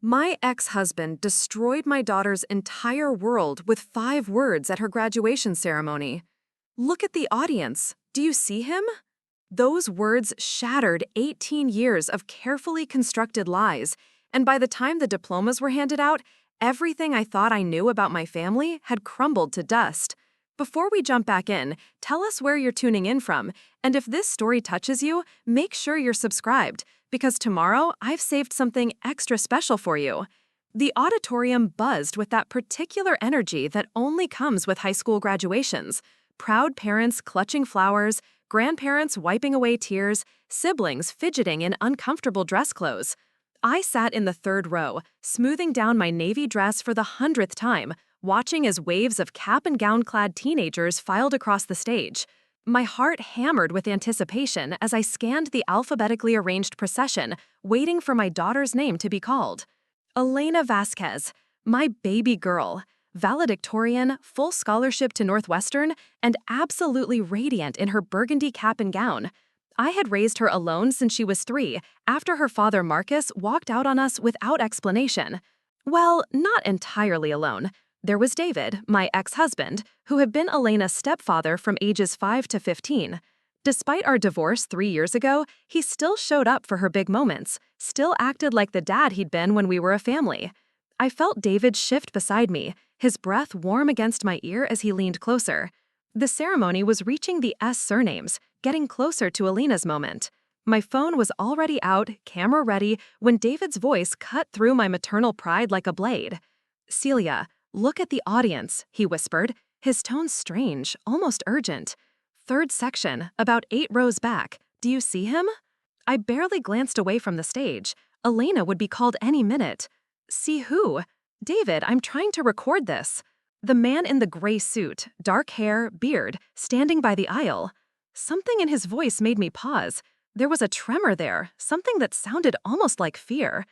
My ex-husband destroyed my daughter's entire world with 5 words at her graduation ceremony. Look at the audience. Do you see him? Those words shattered 18 years of carefully constructed lies, and by the time the diplomas were handed out, everything I thought I knew about my family had crumbled to dust. Before we jump back in, tell us where you're tuning in from, and if this story touches you, make sure you're subscribed, because tomorrow I've saved something extra special for you. The auditorium buzzed with that particular energy that only comes with high school graduations. Proud parents clutching flowers, grandparents wiping away tears, siblings fidgeting in uncomfortable dress clothes. I sat in the third row, smoothing down my navy dress for the 100th time, watching as waves of cap-and-gown-clad teenagers filed across the stage. My heart hammered with anticipation as I scanned the alphabetically arranged procession, waiting for my daughter's name to be called. Elena Vasquez, my baby girl, valedictorian, full scholarship to Northwestern, and absolutely radiant in her burgundy cap and gown. I had raised her alone since she was 3, after her father Marcus walked out on us without explanation. Well, not entirely alone. There was David, my ex-husband, who had been Elena's stepfather from ages 5 to 15. Despite our divorce 3 years ago, he still showed up for her big moments, still acted like the dad he'd been when we were a family. I felt David shift beside me, his breath warm against my ear as he leaned closer. The ceremony was reaching the S surnames, getting closer to Elena's moment. My phone was already out, camera ready, when David's voice cut through my maternal pride like a blade. "Celia, look at the audience," he whispered, his tone strange, almost urgent. "Third section, about 8 rows back. Do you see him?" I barely glanced away from the stage. Elena would be called any minute. "See who?" "David, I'm trying to record this." The man in the gray suit, dark hair, beard, standing by the aisle. Something in his voice made me pause. There was a tremor there, something that sounded almost like fear.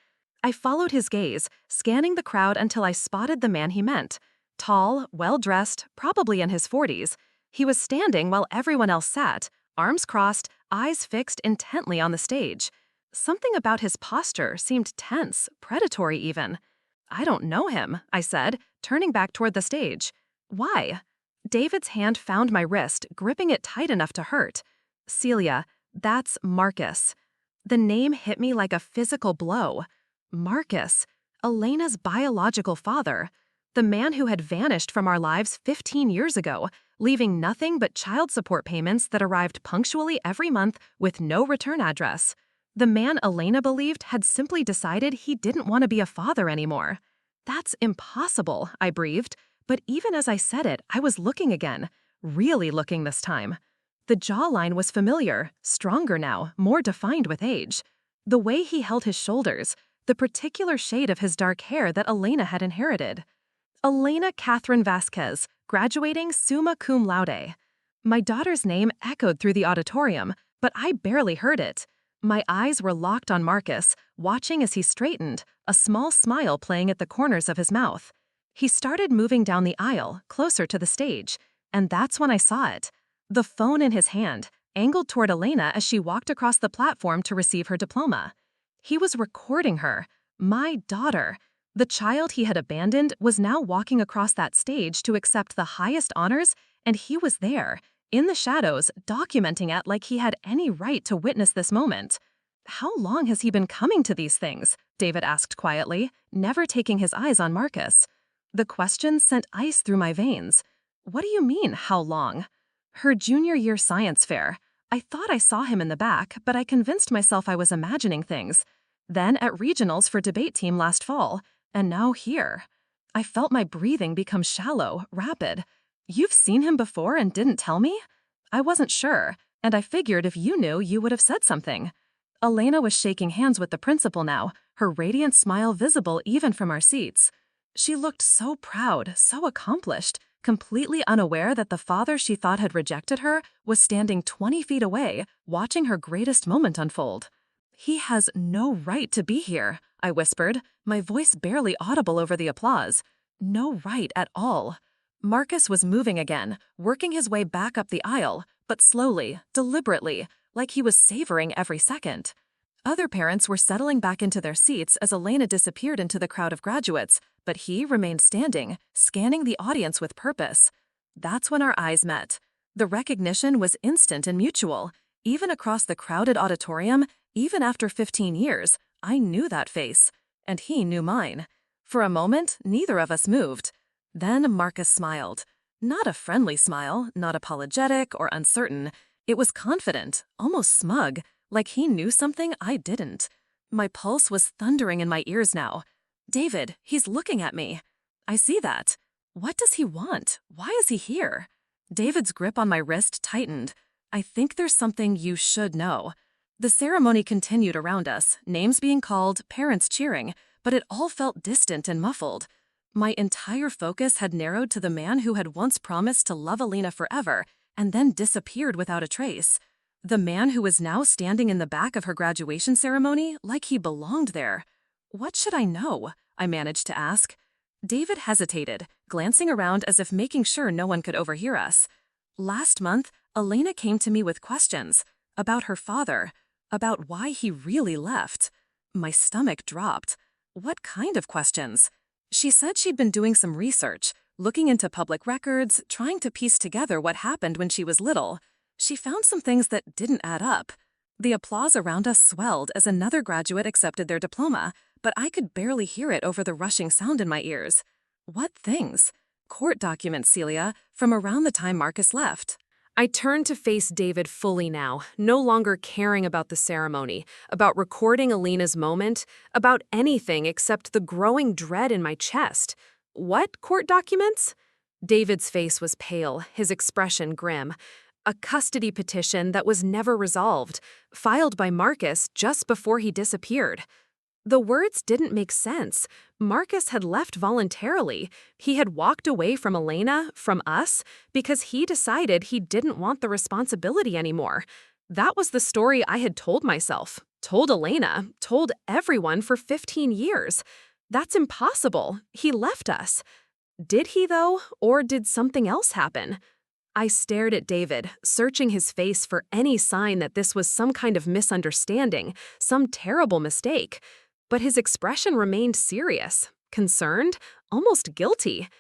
I followed his gaze, scanning the crowd until I spotted the man he meant. Tall, well-dressed, probably in his 40s. He was standing while everyone else sat, arms crossed, eyes fixed intently on the stage. Something about his posture seemed tense, predatory even. "I don't know him," I said, turning back toward the stage. "Why?" David's hand found my wrist, gripping it tight enough to hurt. "Celia, that's Marcus." The name hit me like a physical blow. Marcus, Elena's biological father. The man who had vanished from our lives 15 years ago, leaving nothing but child support payments that arrived punctually every month with no return address. The man Elena believed had simply decided he didn't want to be a father anymore. "That's impossible," I breathed, but even as I said it, I was looking again, really looking this time. The jawline was familiar, stronger now, more defined with age. The way he held his shoulders, the particular shade of his dark hair that Elena had inherited. Elena Catherine Vasquez, graduating summa cum laude. My daughter's name echoed through the auditorium, but I barely heard it. My eyes were locked on Marcus, watching as he straightened, a small smile playing at the corners of his mouth. He started moving down the aisle, closer to the stage, and that's when I saw it. The phone in his hand, angled toward Elena as she walked across the platform to receive her diploma. He was recording her, my daughter. The child he had abandoned was now walking across that stage to accept the highest honors, and he was there, in the shadows, documenting it like he had any right to witness this moment. "How long has he been coming to these things?" David asked quietly, never taking his eyes on Marcus. The question sent ice through my veins. "What do you mean, how long?" "Her junior year science fair. I thought I saw him in the back, but I convinced myself I was imagining things. Then at regionals for debate team last fall, and now here." I felt my breathing become shallow, rapid. "You've seen him before and didn't tell me?" "I wasn't sure, and I figured if you knew, you would have said something." Elena was shaking hands with the principal now, her radiant smile visible even from our seats. She looked so proud, so accomplished, completely unaware that the father she thought had rejected her was standing 20 feet away, watching her greatest moment unfold. "He has no right to be here," I whispered, my voice barely audible over the applause. "No right at all." Marcus was moving again, working his way back up the aisle, but slowly, deliberately, like he was savoring every second. Other parents were settling back into their seats as Elena disappeared into the crowd of graduates, but he remained standing, scanning the audience with purpose. That's when our eyes met. The recognition was instant and mutual. Even across the crowded auditorium, even after 15 years, I knew that face, and he knew mine. For a moment, neither of us moved. Then Marcus smiled. Not a friendly smile, not apologetic or uncertain. It was confident, almost smug, like he knew something I didn't. My pulse was thundering in my ears now. David, he's looking at me. I see that. What does he want? Why is he here? David's grip on my wrist tightened. I think there's something you should know. The ceremony continued around us, names being called, parents cheering, but it all felt distant and muffled. My entire focus had narrowed to the man who had once promised to love Elena forever and then disappeared without a trace. The man who was now standing in the back of her graduation ceremony like he belonged there. What should I know? I managed to ask. David hesitated, glancing around as if making sure no one could overhear us. Last month, Elena came to me with questions about her father, about why he really left. My stomach dropped. What kind of questions? She said she'd been doing some research, looking into public records, trying to piece together what happened when she was little. She found some things that didn't add up. The applause around us swelled as another graduate accepted their diploma, but I could barely hear it over the rushing sound in my ears. What things? Court documents, Celia, from around the time Marcus left. I turned to face David fully now, no longer caring about the ceremony, about recording Elena's moment, about anything except the growing dread in my chest. What court documents? David's face was pale, his expression grim. A custody petition that was never resolved, filed by Marcus just before he disappeared. The words didn't make sense. Marcus had left voluntarily. He had walked away from Elena, from us, because he decided he didn't want the responsibility anymore. That was the story I had told myself, told Elena, told everyone for 15 years. That's impossible. He left us. Did he, though, or did something else happen? I stared at David, searching his face for any sign that this was some kind of misunderstanding, some terrible mistake. But his expression remained serious, concerned, almost guilty.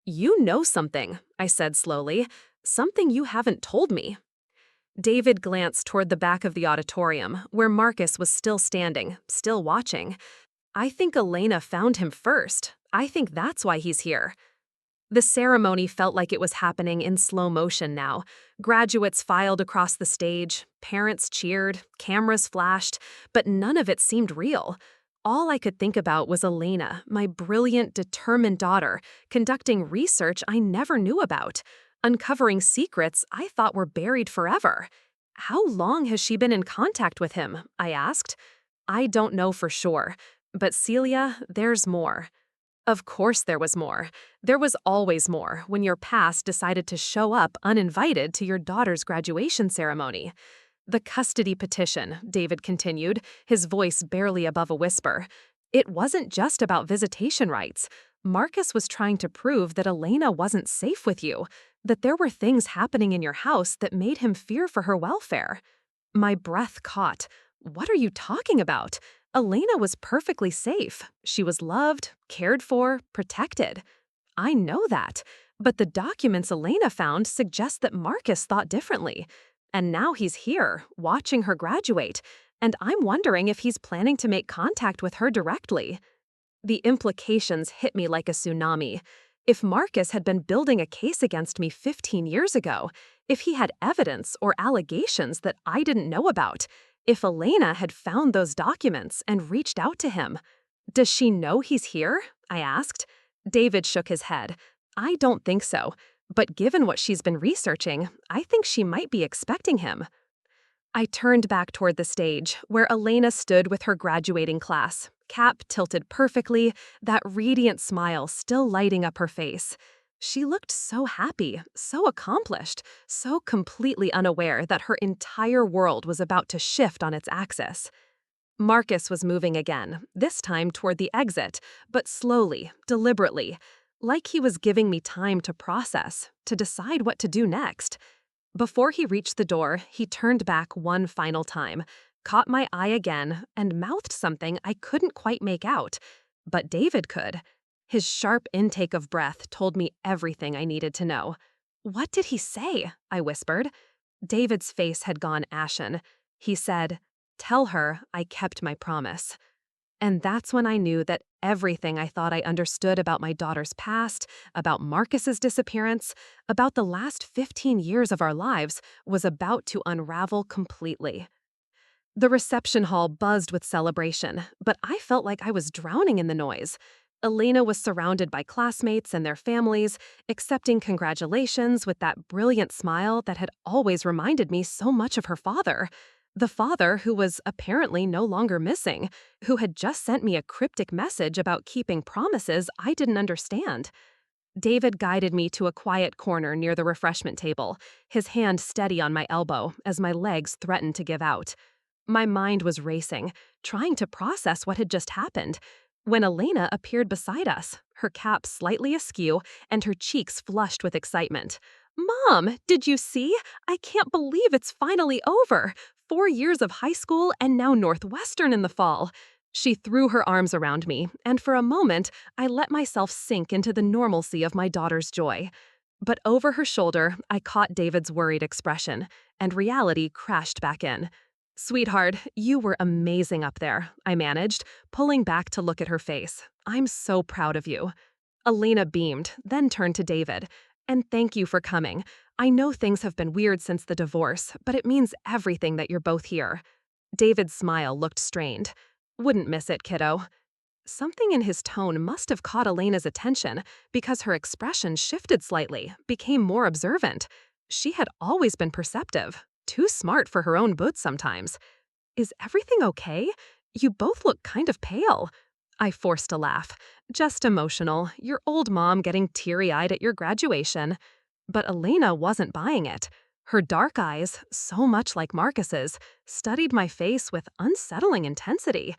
"You know something," I said slowly, "something you haven't told me." David glanced toward the back of the auditorium, where Marcus was still standing, still watching. "I think Elena found him first. I think that's why he's here." The ceremony felt like it was happening in slow motion now. Graduates filed across the stage, parents cheered, cameras flashed, but none of it seemed real. All I could think about was Elena, my brilliant, determined daughter, conducting research I never knew about, uncovering secrets I thought were buried forever. "How long has she been in contact with him?" I asked. "I don't know for sure, but Celia, there's more." Of course there was more. There was always more when your past decided to show up uninvited to your daughter's graduation ceremony. "The custody petition," David continued, his voice barely above a whisper. "It wasn't just about visitation rights. Marcus was trying to prove that Elena wasn't safe with you, that there were things happening in your house that made him fear for her welfare." My breath caught. "What are you talking about? Elena was perfectly safe. She was loved, cared for, protected." "I know that, but the documents Elena found suggest that Marcus thought differently. And now he's here, watching her graduate, and I'm wondering if he's planning to make contact with her directly." The implications hit me like a tsunami. If Marcus had been building a case against me 15 years ago, if he had evidence or allegations that I didn't know about, if Elena had found those documents and reached out to him. "Does she know he's here?" I asked. David shook his head. "I don't think so, but given what she's been researching, I think she might be expecting him." I turned back toward the stage, where Elena stood with her graduating class, cap tilted perfectly, that radiant smile still lighting up her face. She looked so happy, so accomplished, so completely unaware that her entire world was about to shift on its axis. Marcus was moving again, this time toward the exit, but slowly, deliberately, like he was giving me time to process, to decide what to do next. Before he reached the door, he turned back one final time, caught my eye again and mouthed something I couldn't quite make out, but David could. His sharp intake of breath told me everything I needed to know. "What did he say?" I whispered. David's face had gone ashen. He said, "Tell her I kept my promise." And that's when I knew that everything I thought I understood about my daughter's past, about Marcus's disappearance, about the last 15 years of our lives was about to unravel completely. The reception hall buzzed with celebration, but I felt like I was drowning in the noise. Elena was surrounded by classmates and their families, accepting congratulations with that brilliant smile that had always reminded me so much of her father. The father who was apparently no longer missing, who had just sent me a cryptic message about keeping promises I didn't understand. David guided me to a quiet corner near the refreshment table, his hand steady on my elbow as my legs threatened to give out. My mind was racing, trying to process what had just happened, when Elena appeared beside us, her cap slightly askew and her cheeks flushed with excitement. "Mom, did you see? I can't believe it's finally over. 4 years of high school and now Northwestern in the fall." She threw her arms around me, and for a moment, I let myself sink into the normalcy of my daughter's joy. But over her shoulder, I caught David's worried expression, and reality crashed back in. "Sweetheart, you were amazing up there," I managed, pulling back to look at her face. "I'm so proud of you." Elena beamed, then turned to David. "And thank you for coming. I know things have been weird since the divorce, but it means everything that you're both here." David's smile looked strained. "Wouldn't miss it, kiddo." Something in his tone must have caught Elena's attention because her expression shifted slightly, became more observant. She had always been perceptive, too smart for her own boots sometimes. "Is everything okay? You both look kind of pale." I forced a laugh. "Just emotional. Your old mom getting teary-eyed at your graduation." But Elena wasn't buying it. Her dark eyes, so much like Marcus's, studied my face with unsettling intensity.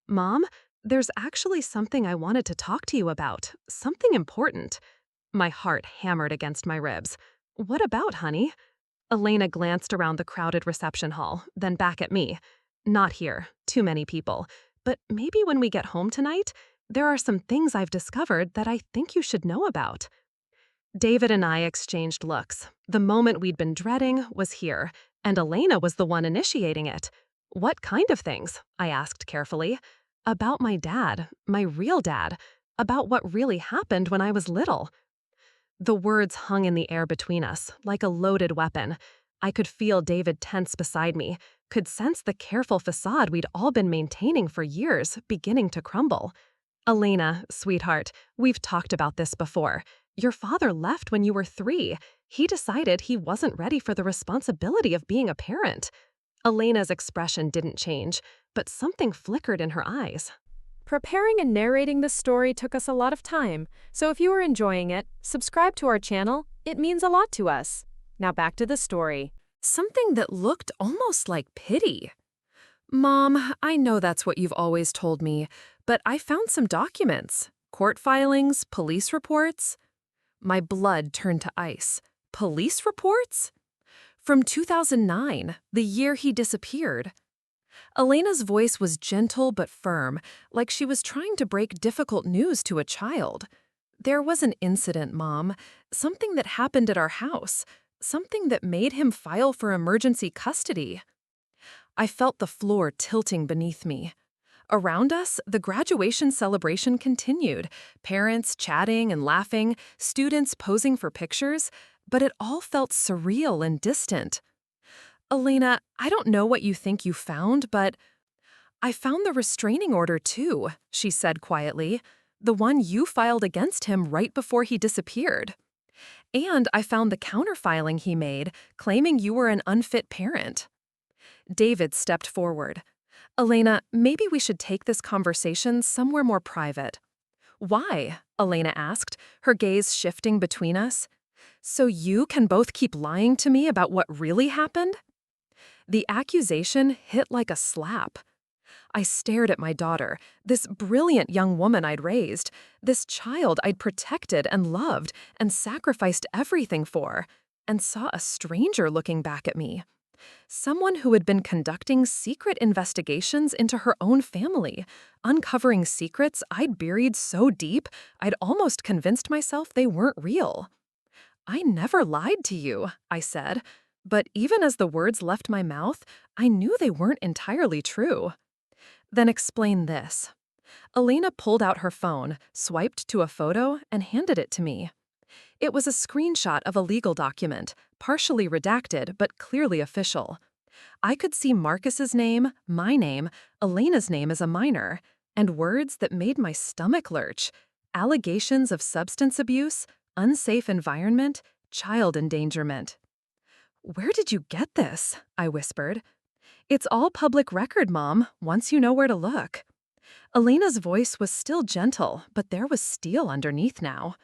"Mom, there's actually something I wanted to talk to you about. Something important." My heart hammered against my ribs. "What about, honey?" Elena glanced around the crowded reception hall, then back at me. "Not here. Too many people. But maybe when we get home tonight, there are some things I've discovered that I think you should know about." David and I exchanged looks. The moment we'd been dreading was here, and Elena was the one initiating it. "What kind of things?" I asked carefully. "About my dad, my real dad, about what really happened when I was little." The words hung in the air between us, like a loaded weapon. I could feel David tense beside me, could sense the careful facade we'd all been maintaining for years beginning to crumble. "Elena, sweetheart, we've talked about this before. Your father left when you were 3. He decided he wasn't ready for the responsibility of being a parent." Elena's expression didn't change, but something flickered in her eyes. Preparing and narrating this story took us a lot of time, so if you are enjoying it, subscribe to our channel. It means a lot to us. Now back to the story. Something that looked almost like pity. "Mom, I know that's what you've always told me, but I found some documents. Court filings, police reports." My blood turned to ice. Police reports? From 2009, the year he disappeared. Elena's voice was gentle but firm, like she was trying to break difficult news to a child. "There was an incident, Mom. Something that happened at our house. Something that made him file for emergency custody." I felt the floor tilting beneath me. Around us, the graduation celebration continued, parents chatting and laughing, students posing for pictures, but it all felt surreal and distant. "Elena, I don't know what you think you found, but I found the restraining order too," she said quietly, "the one you filed against him right before he disappeared. And I found the counterfiling he made, claiming you were an unfit parent." David stepped forward. "Elena, maybe we should take this conversation somewhere more private." "Why?" Elena asked, her gaze shifting between us. "So you can both keep lying to me about what really happened?" The accusation hit like a slap. I stared at my daughter, this brilliant young woman I'd raised, this child I'd protected and loved and sacrificed everything for, and saw a stranger looking back at me. Someone who had been conducting secret investigations into her own family, uncovering secrets I'd buried so deep I'd almost convinced myself they weren't real. "I never lied to you," I said, but even as the words left my mouth, I knew they weren't entirely true. "Then explain this." Elena pulled out her phone, swiped to a photo, and handed it to me. It was a screenshot of a legal document, partially redacted but clearly official. I could see Marcus's name, my name, Elena's name as a minor, and words that made my stomach lurch. Allegations of substance abuse, unsafe environment, child endangerment. "Where did you get this?" I whispered. "It's all public record, Mom, once you know where to look." Elena's voice was still gentle, but there was steel underneath now.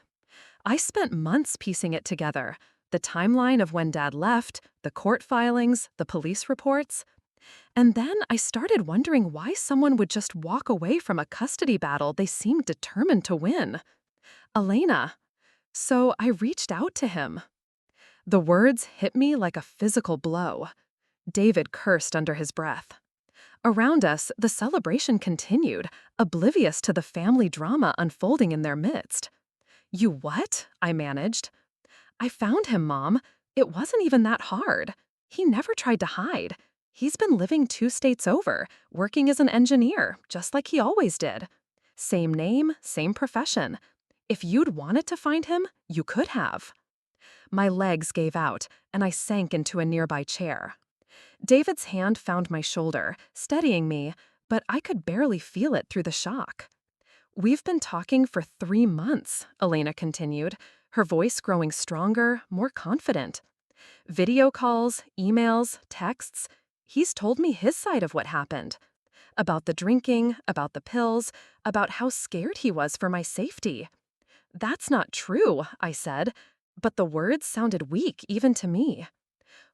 I spent months piecing it together. The timeline of when Dad left, the court filings, the police reports. And then I started wondering why someone would just walk away from a custody battle they seemed determined to win. Elena. So I reached out to him. The words hit me like a physical blow. David cursed under his breath. Around us, the celebration continued, oblivious to the family drama unfolding in their midst. "You what?" I managed. "I found him, Mom. It wasn't even that hard. He never tried to hide. He's been living 2 states over, working as an engineer, just like he always did. Same name, same profession. If you'd wanted to find him, you could have." My legs gave out, and I sank into a nearby chair. David's hand found my shoulder, steadying me, but I could barely feel it through the shock. "We've been talking for 3 months," Elena continued, her voice growing stronger, more confident. "Video calls, emails, texts. He's told me his side of what happened. About the drinking, about the pills, about how scared he was for my safety." "That's not true," I said, but the words sounded weak even to me.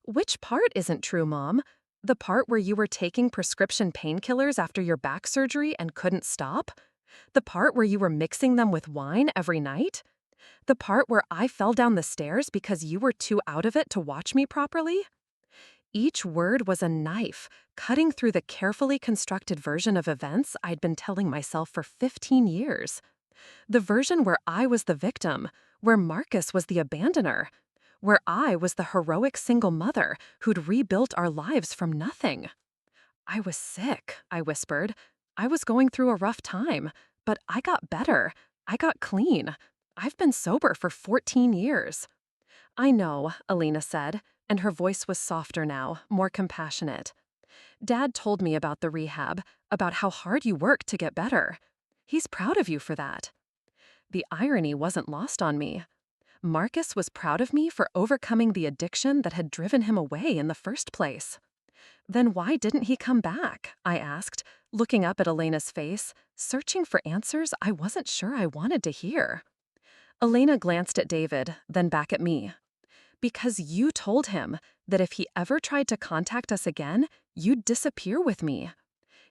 "Which part isn't true, Mom? The part where you were taking prescription painkillers after your back surgery and couldn't stop? The part where you were mixing them with wine every night? The part where I fell down the stairs because you were too out of it to watch me properly?" Each word was a knife, cutting through the carefully constructed version of events I'd been telling myself for 15 years. The version where I was the victim, where Marcus was the abandoner, where I was the heroic single mother who'd rebuilt our lives from nothing. "I was sick," I whispered. "I was going through a rough time, but I got better. I got clean. I've been sober for 14 years. "I know," Elena said, and her voice was softer now, more compassionate. "Dad told me about the rehab, about how hard you worked to get better. He's proud of you for that." The irony wasn't lost on me. Marcus was proud of me for overcoming the addiction that had driven him away in the first place. "Then why didn't he come back?" I asked, looking up at Elena's face, searching for answers I wasn't sure I wanted to hear. Elena glanced at David, then back at me. "Because you told him that if he ever tried to contact us again, you'd disappear with me.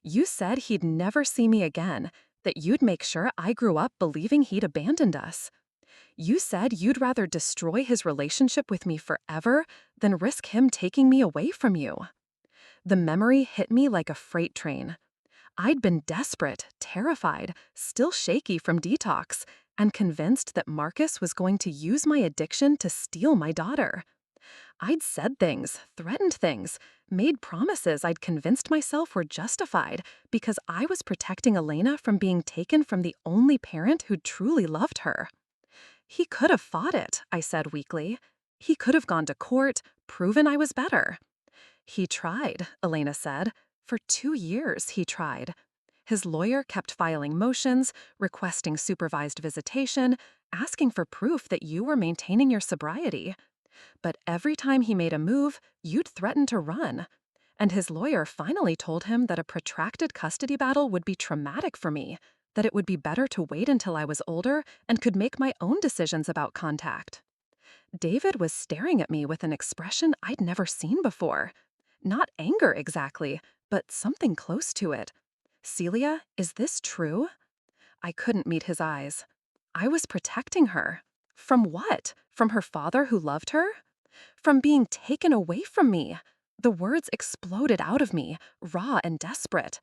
You said he'd never see me again, that you'd make sure I grew up believing he'd abandoned us. You said you'd rather destroy his relationship with me forever than risk him taking me away from you." The memory hit me like a freight train. I'd been desperate, terrified, still shaky from detox, and convinced that Marcus was going to use my addiction to steal my daughter. I'd said things, threatened things, made promises I'd convinced myself were justified because I was protecting Elena from being taken from the only parent who truly loved her. "He could have fought it," I said weakly. "He could have gone to court, proven I was better." "He tried," Elena said. "For 2 years he tried. His lawyer kept filing motions, requesting supervised visitation, asking for proof that you were maintaining your sobriety. But every time he made a move, you'd threaten to run. And his lawyer finally told him that a protracted custody battle would be traumatic for me, that it would be better to wait until I was older and could make my own decisions about contact." David was staring at me with an expression I'd never seen before. Not anger exactly, but something close to it. "Celia, is this true?" I couldn't meet his eyes. I was protecting her. From what? From her father who loved her? From being taken away from me? The words exploded out of me, raw and desperate.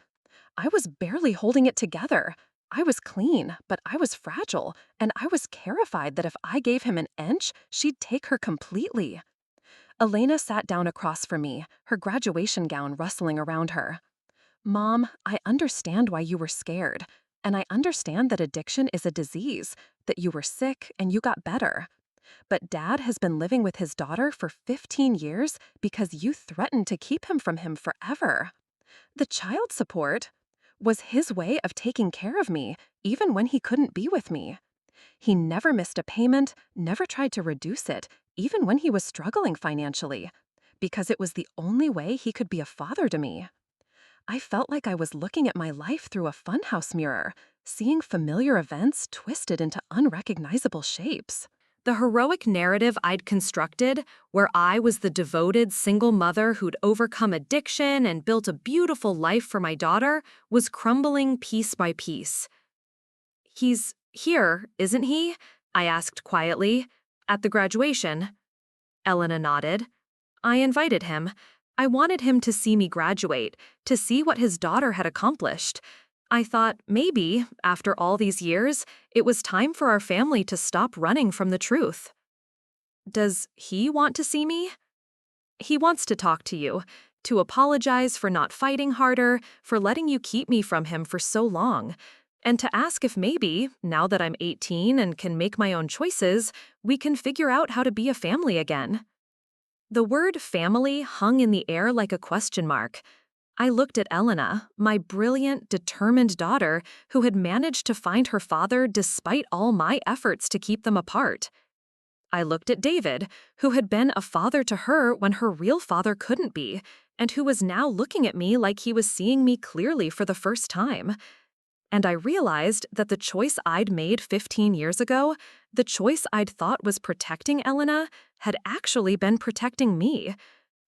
I was barely holding it together. I was clean, but I was fragile, and I was terrified that if I gave him an inch, she'd take her completely. Elena sat down across from me, her graduation gown rustling around her. Mom, I understand why you were scared, and I understand that addiction is a disease, that you were sick and you got better. But Dad has been living with his daughter for 15 years because you threatened to keep him from forever. The child support was his way of taking care of me, even when he couldn't be with me. He never missed a payment, never tried to reduce it, even when he was struggling financially, because it was the only way he could be a father to me. I felt like I was looking at my life through a funhouse mirror, seeing familiar events twisted into unrecognizable shapes. The heroic narrative I'd constructed, where I was the devoted single mother who'd overcome addiction and built a beautiful life for my daughter, was crumbling piece by piece. "He's here, isn't he?" I asked quietly. "At the graduation?" Elena nodded. "I invited him. I wanted him to see me graduate, to see what his daughter had accomplished. I thought maybe, after all these years, it was time for our family to stop running from the truth." "Does he want to see me?" "He wants to talk to you, to apologize for not fighting harder, for letting you keep me from him for so long, and to ask if maybe, now that I'm 18 and can make my own choices, we can figure out how to be a family again." The word family hung in the air like a question mark. I looked at Elena, my brilliant, determined daughter who had managed to find her father despite all my efforts to keep them apart. I looked at David, who had been a father to her when her real father couldn't be, and who was now looking at me like he was seeing me clearly for the first time. And I realized that the choice I'd made 15 years ago, the choice I'd thought was protecting Elena, had actually been protecting me.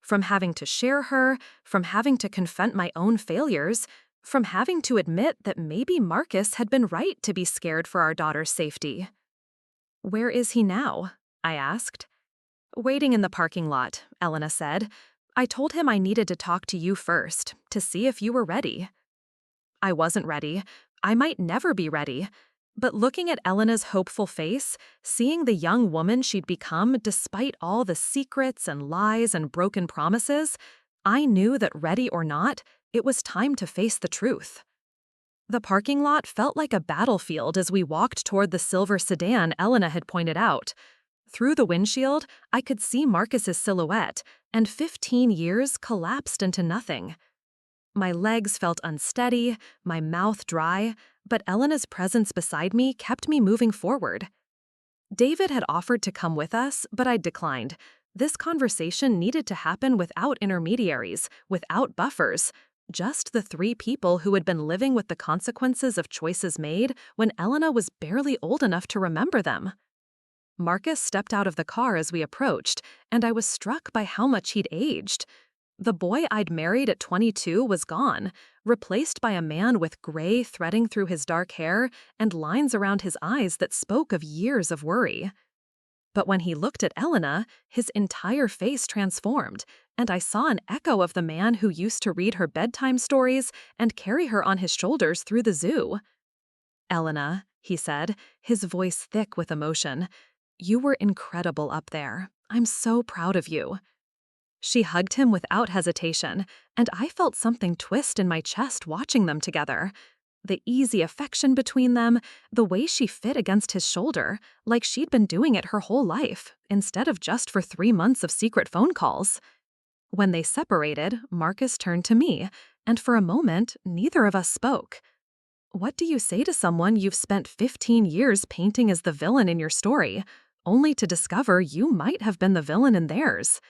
From having to share her, from having to confront my own failures, from having to admit that maybe Marcus had been right to be scared for our daughter's safety. "Where is he now?" I asked. "Waiting in the parking lot," Elena said. "I told him I needed to talk to you first, to see if you were ready." I wasn't ready. I might never be ready. But looking at Elena's hopeful face, seeing the young woman she'd become despite all the secrets and lies and broken promises, I knew that ready or not, it was time to face the truth. The parking lot felt like a battlefield as we walked toward the silver sedan Elena had pointed out. Through the windshield, I could see Marcus's silhouette, and 15 years collapsed into nothing. My legs felt unsteady, my mouth dry, but Elena's presence beside me kept me moving forward. David had offered to come with us, but I'd declined. This conversation needed to happen without intermediaries, without buffers, just the three people who had been living with the consequences of choices made when Elena was barely old enough to remember them. Marcus stepped out of the car as we approached, and I was struck by how much he'd aged. The boy I'd married at 22 was gone, replaced by a man with gray threading through his dark hair and lines around his eyes that spoke of years of worry. But when he looked at Elena, his entire face transformed, and I saw an echo of the man who used to read her bedtime stories and carry her on his shoulders through the zoo. "Elena," he said, his voice thick with emotion, "you were incredible up there. I'm so proud of you." She hugged him without hesitation, and I felt something twist in my chest watching them together. The easy affection between them, the way she fit against his shoulder, like she'd been doing it her whole life, instead of just for 3 months of secret phone calls. When they separated, Marcus turned to me, and for a moment, neither of us spoke. What do you say to someone you've spent 15 years painting as the villain in your story, only to discover you might have been the villain in theirs?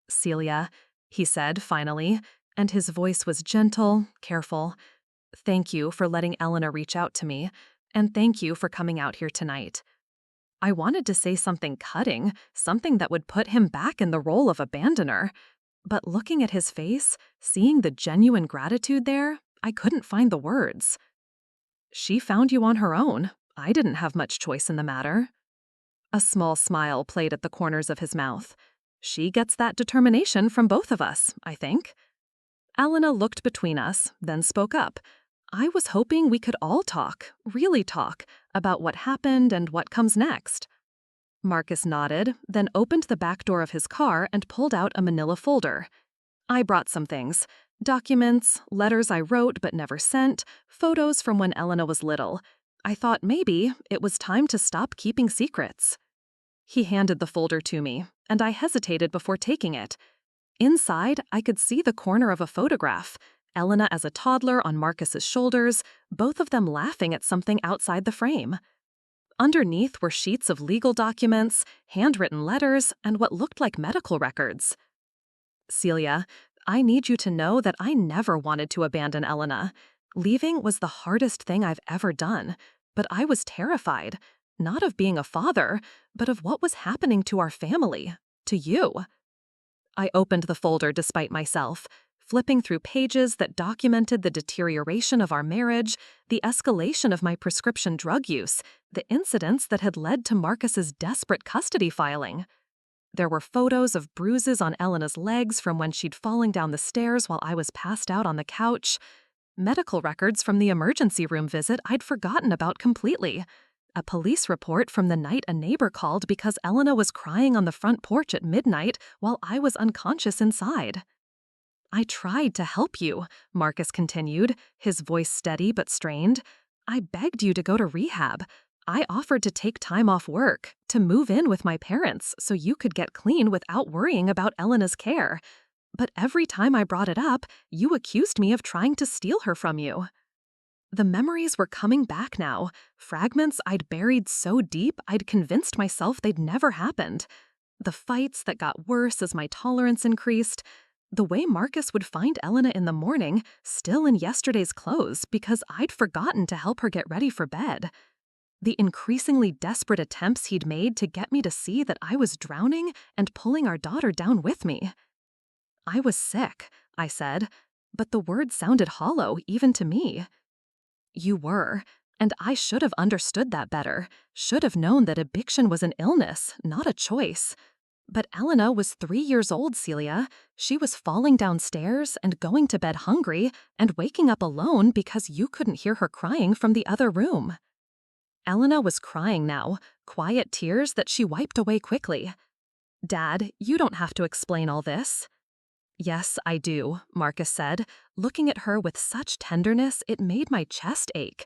"Celia," he said finally, and his voice was gentle, careful. "Thank you for letting Elena reach out to me, and thank you for coming out here tonight." I wanted to say something cutting, something that would put him back in the role of abandoner. But looking at his face, seeing the genuine gratitude there, I couldn't find the words. "She found you on her own. I didn't have much choice in the matter." A small smile played at the corners of his mouth. She gets that determination from both of us, I think. Elena looked between us, then spoke up. I was hoping we could all talk, really talk, about what happened and what comes next. Marcus nodded, then opened the back door of his car and pulled out a manila folder. I brought some things. Documents, letters I wrote but never sent, photos from when Elena was little. I thought maybe it was time to stop keeping secrets. He handed the folder to me, and I hesitated before taking it. Inside, I could see the corner of a photograph, Elena as a toddler on Marcus's shoulders, both of them laughing at something outside the frame. Underneath were sheets of legal documents, handwritten letters, and what looked like medical records. Celia, I need you to know that I never wanted to abandon Elena. Leaving was the hardest thing I've ever done, but I was terrified, not of being a father, but of what was happening to our family, to you. I opened the folder despite myself, flipping through pages that documented the deterioration of our marriage, the escalation of my prescription drug use, the incidents that had led to Marcus's desperate custody filing. There were photos of bruises on Elena's legs from when she'd fallen down the stairs while I was passed out on the couch, medical records from the emergency room visit I'd forgotten about completely, a police report from the night a neighbor called because Elena was crying on the front porch at midnight while I was unconscious inside. I tried to help you, Marcus continued, his voice steady but strained. I begged you to go to rehab. I offered to take time off work, to move in with my parents so you could get clean without worrying about Elena's care. But every time I brought it up, you accused me of trying to steal her from you. The memories were coming back now, fragments I'd buried so deep I'd convinced myself they'd never happened. The fights that got worse as my tolerance increased, the way Marcus would find Elena in the morning, still in yesterday's clothes because I'd forgotten to help her get ready for bed. The increasingly desperate attempts he'd made to get me to see that I was drowning and pulling our daughter down with me. I was sick, I said, but the words sounded hollow even to me. You were, and I should have understood that better, should have known that addiction was an illness, not a choice. But Elena was 3 years old, Celia. She was falling downstairs and going to bed hungry and waking up alone because you couldn't hear her crying from the other room. Elena was crying now, quiet tears that she wiped away quickly. Dad, you don't have to explain all this. Yes, I do, Marcus said, looking at her with such tenderness it made my chest ache.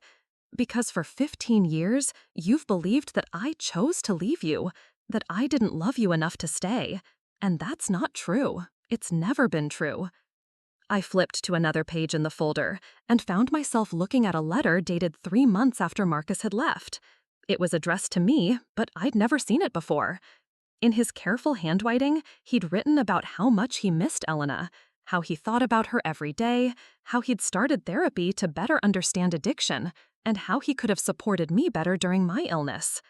Because for 15 years, you've believed that I chose to leave you, that I didn't love you enough to stay. And that's not true. It's never been true. I flipped to another page in the folder and found myself looking at a letter dated 3 months after Marcus had left. It was addressed to me, but I'd never seen it before. In his careful handwriting, he'd written about how much he missed Elena, how he thought about her every day, how he'd started therapy to better understand addiction, and how he could have supported me better during my illness.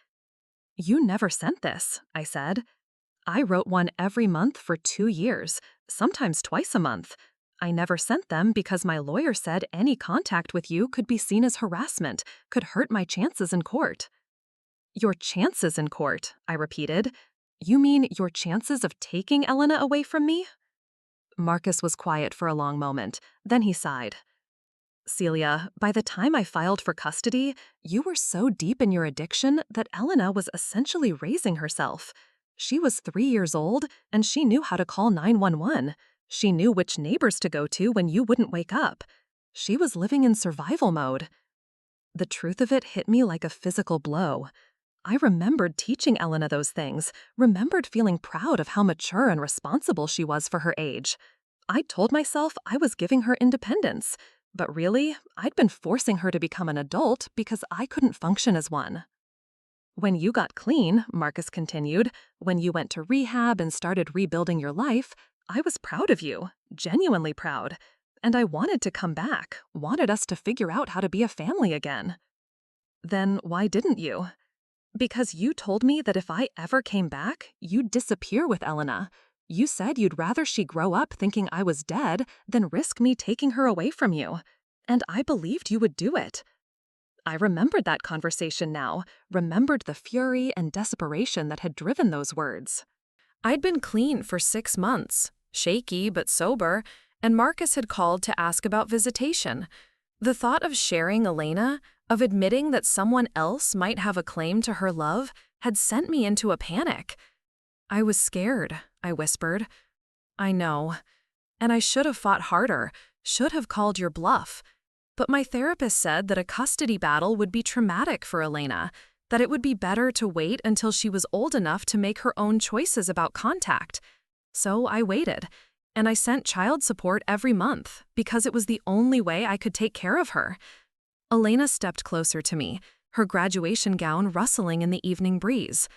You never sent this, I said. I wrote one every month for 2 years, sometimes twice a month. I never sent them because my lawyer said any contact with you could be seen as harassment, could hurt my chances in court. Your chances in court, I repeated. You mean your chances of taking Elena away from me? Marcus was quiet for a long moment. Then he sighed. Celia, by the time I filed for custody, you were so deep in your addiction that Elena was essentially raising herself. She was 3 years old, and she knew how to call 911. She knew which neighbors to go to when you wouldn't wake up. She was living in survival mode. The truth of it hit me like a physical blow. I remembered teaching Elena those things, remembered feeling proud of how mature and responsible she was for her age. I told myself I was giving her independence, but really, I'd been forcing her to become an adult because I couldn't function as one. When you got clean, Marcus continued, when you went to rehab and started rebuilding your life, I was proud of you, genuinely proud, and I wanted to come back, wanted us to figure out how to be a family again. Then why didn't you? Because you told me that if I ever came back, you'd disappear with Elena. You said you'd rather she grow up thinking I was dead than risk me taking her away from you. And I believed you would do it. I remembered that conversation now, remembered the fury and desperation that had driven those words. I'd been clean for 6 months, shaky but sober, and Marcus had called to ask about visitation. The thought of sharing Elena, of admitting that someone else might have a claim to her love, had sent me into a panic. I was scared, I whispered. I know. And I should have fought harder, should have called your bluff. But my therapist said that a custody battle would be traumatic for Elena, that it would be better to wait until she was old enough to make her own choices about contact. So I waited, and I sent child support every month because it was the only way I could take care of her. Elena stepped closer to me, her graduation gown rustling in the evening breeze.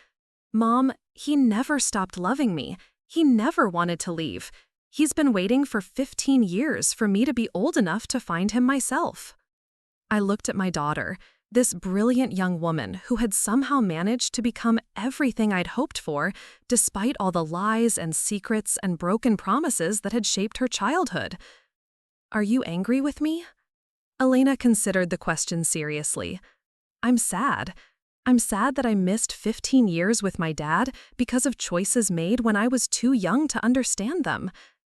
Mom, he never stopped loving me. He never wanted to leave. He's been waiting for 15 years for me to be old enough to find him myself. I looked at my daughter, this brilliant young woman who had somehow managed to become everything I'd hoped for, despite all the lies and secrets and broken promises that had shaped her childhood. Are you angry with me? Elena considered the question seriously. I'm sad. I'm sad that I missed 15 years with my dad because of choices made when I was too young to understand them.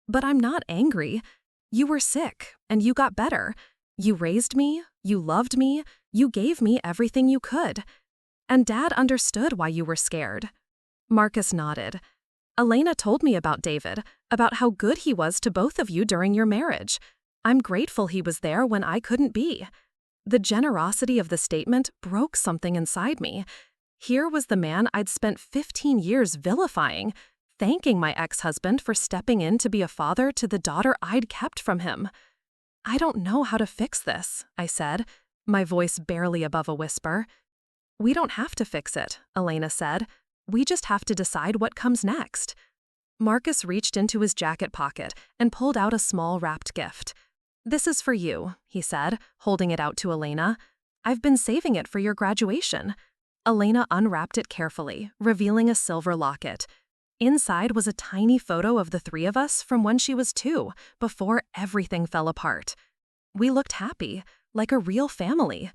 But I'm not angry. You were sick, and you got better. You raised me, you loved me, you gave me everything you could. And Dad understood why you were scared. Marcus nodded. Elena told me about David, about how good he was to both of you during your marriage. I'm grateful he was there when I couldn't be. The generosity of the statement broke something inside me. Here was the man I'd spent 15 years vilifying, thanking my ex-husband for stepping in to be a father to the daughter I'd kept from him. I don't know how to fix this, I said, my voice barely above a whisper. We don't have to fix it, Elena said. We just have to decide what comes next. Marcus reached into his jacket pocket and pulled out a small wrapped gift. This is for you, he said, holding it out to Elena. I've been saving it for your graduation. Elena unwrapped it carefully, revealing a silver locket. Inside was a tiny photo of the three of us from when she was 2, before everything fell apart. We looked happy, like a real family.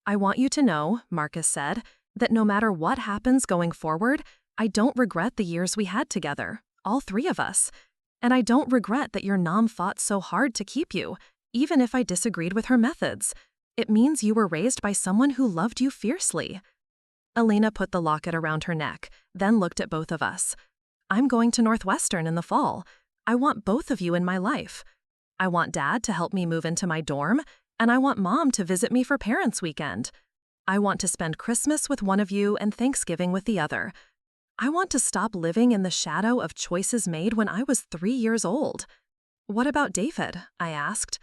I want you to know, Marcus said, that no matter what happens going forward, I don't regret the years we had together, all 3 of us. And I don't regret that your mom fought so hard to keep you, even if I disagreed with her methods. It means you were raised by someone who loved you fiercely. Elena put the locket around her neck, then looked at both of us. I'm going to Northwestern in the fall. I want both of you in my life. I want Dad to help me move into my dorm, and I want Mom to visit me for Parents' Weekend. I want to spend Christmas with one of you and Thanksgiving with the other. I want to stop living in the shadow of choices made when I was 3 years old. What about David? I asked.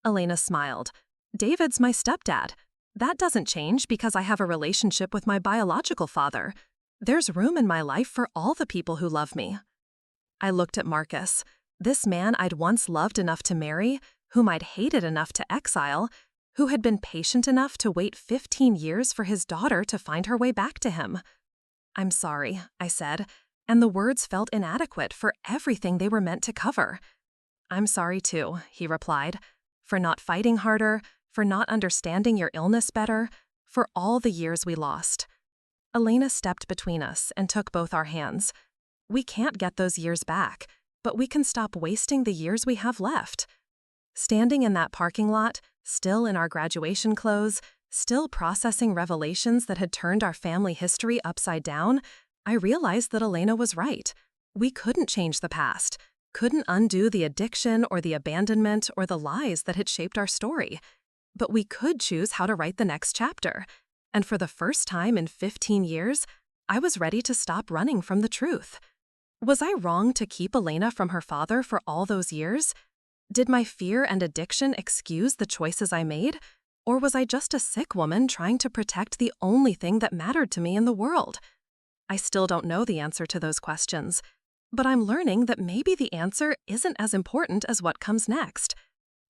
Elena smiled. David's my stepdad. That doesn't change because I have a relationship with my biological father. There's room in my life for all the people who love me. I looked at Marcus, this man I'd once loved enough to marry, whom I'd hated enough to exile, who had been patient enough to wait 15 years for his daughter to find her way back to him. I'm sorry, I said, and the words felt inadequate for everything they were meant to cover. I'm sorry too, he replied, for not fighting harder, for not understanding your illness better, for all the years we lost. Elena stepped between us and took both our hands. We can't get those years back, but we can stop wasting the years we have left. Standing in that parking lot, still in our graduation clothes, still processing revelations that had turned our family history upside down, I realized that Elena was right. We couldn't change the past, couldn't undo the addiction or the abandonment or the lies that had shaped our story. But we could choose how to write the next chapter. And for the first time in 15 years, I was ready to stop running from the truth. Was I wrong to keep Elena from her father for all those years? Did my fear and addiction excuse the choices I made? Or was I just a sick woman trying to protect the only thing that mattered to me in the world? I still don't know the answer to those questions, but I'm learning that maybe the answer isn't as important as what comes next.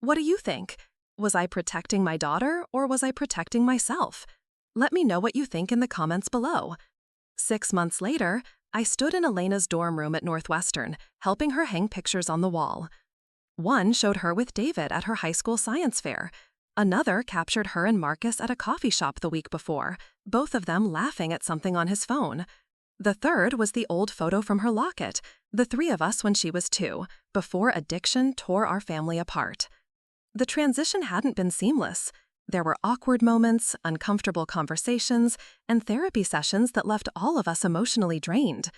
What do you think? Was I protecting my daughter, or was I protecting myself? Let me know what you think in the comments below. 6 months later, I stood in Elena's dorm room at Northwestern, helping her hang pictures on the wall. One showed her with David at her high school science fair. Another captured her and Marcus at a coffee shop the week before, both of them laughing at something on his phone. The third was the old photo from her locket, the three of us when she was 2, before addiction tore our family apart. The transition hadn't been seamless. There were awkward moments, uncomfortable conversations, and therapy sessions that left all of us emotionally drained.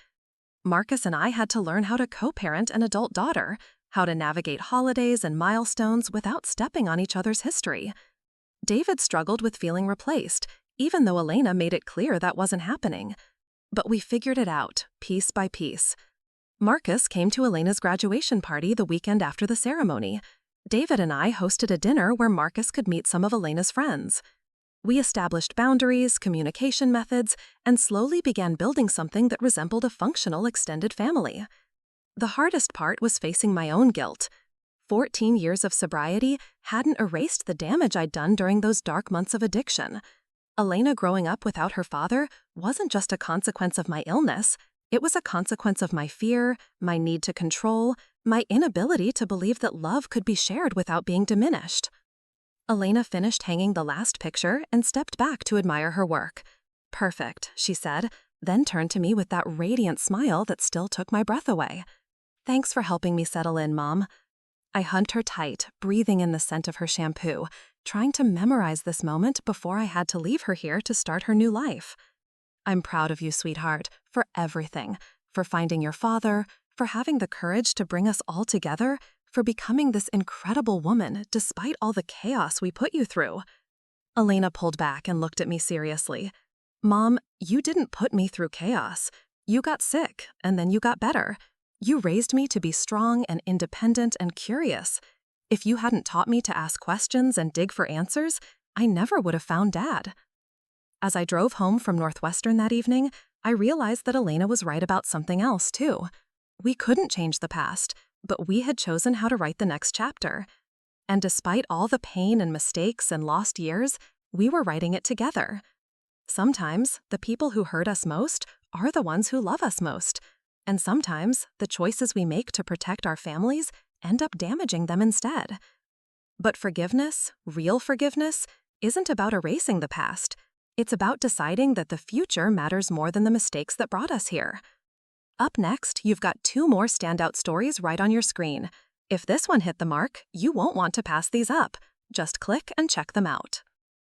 Marcus and I had to learn how to co-parent an adult daughter, how to navigate holidays and milestones without stepping on each other's history. David struggled with feeling replaced, even though Elena made it clear that wasn't happening. But we figured it out, piece by piece. Marcus came to Elena's graduation party the weekend after the ceremony. David and I hosted a dinner where Marcus could meet some of Elena's friends. We established boundaries, communication methods, and slowly began building something that resembled a functional extended family. The hardest part was facing my own guilt. 14 years of sobriety hadn't erased the damage I'd done during those dark months of addiction. Elena growing up without her father wasn't just a consequence of my illness, it was a consequence of my fear, my need to control, my inability to believe that love could be shared without being diminished. Elena finished hanging the last picture and stepped back to admire her work. "Perfect," she said, then turned to me with that radiant smile that still took my breath away. "Thanks for helping me settle in, Mom." I hugged her tight, breathing in the scent of her shampoo, trying to memorize this moment before I had to leave her here to start her new life. "I'm proud of you, sweetheart, for everything, for finding your father, for having the courage to bring us all together, for becoming this incredible woman despite all the chaos we put you through." Elena pulled back and looked at me seriously. "Mom, you didn't put me through chaos. You got sick, and then you got better. You raised me to be strong and independent and curious. If you hadn't taught me to ask questions and dig for answers, I never would have found Dad." As I drove home from Northwestern that evening, I realized that Elena was right about something else, too. We couldn't change the past, but we had chosen how to write the next chapter. And despite all the pain and mistakes and lost years, we were writing it together. Sometimes, the people who hurt us most are the ones who love us most. And sometimes, the choices we make to protect our families end up damaging them instead. But forgiveness, real forgiveness, isn't about erasing the past. It's about deciding that the future matters more than the mistakes that brought us here. Up next, you've got 2 more standout stories right on your screen. If this one hit the mark, you won't want to pass these up. Just click and check them out.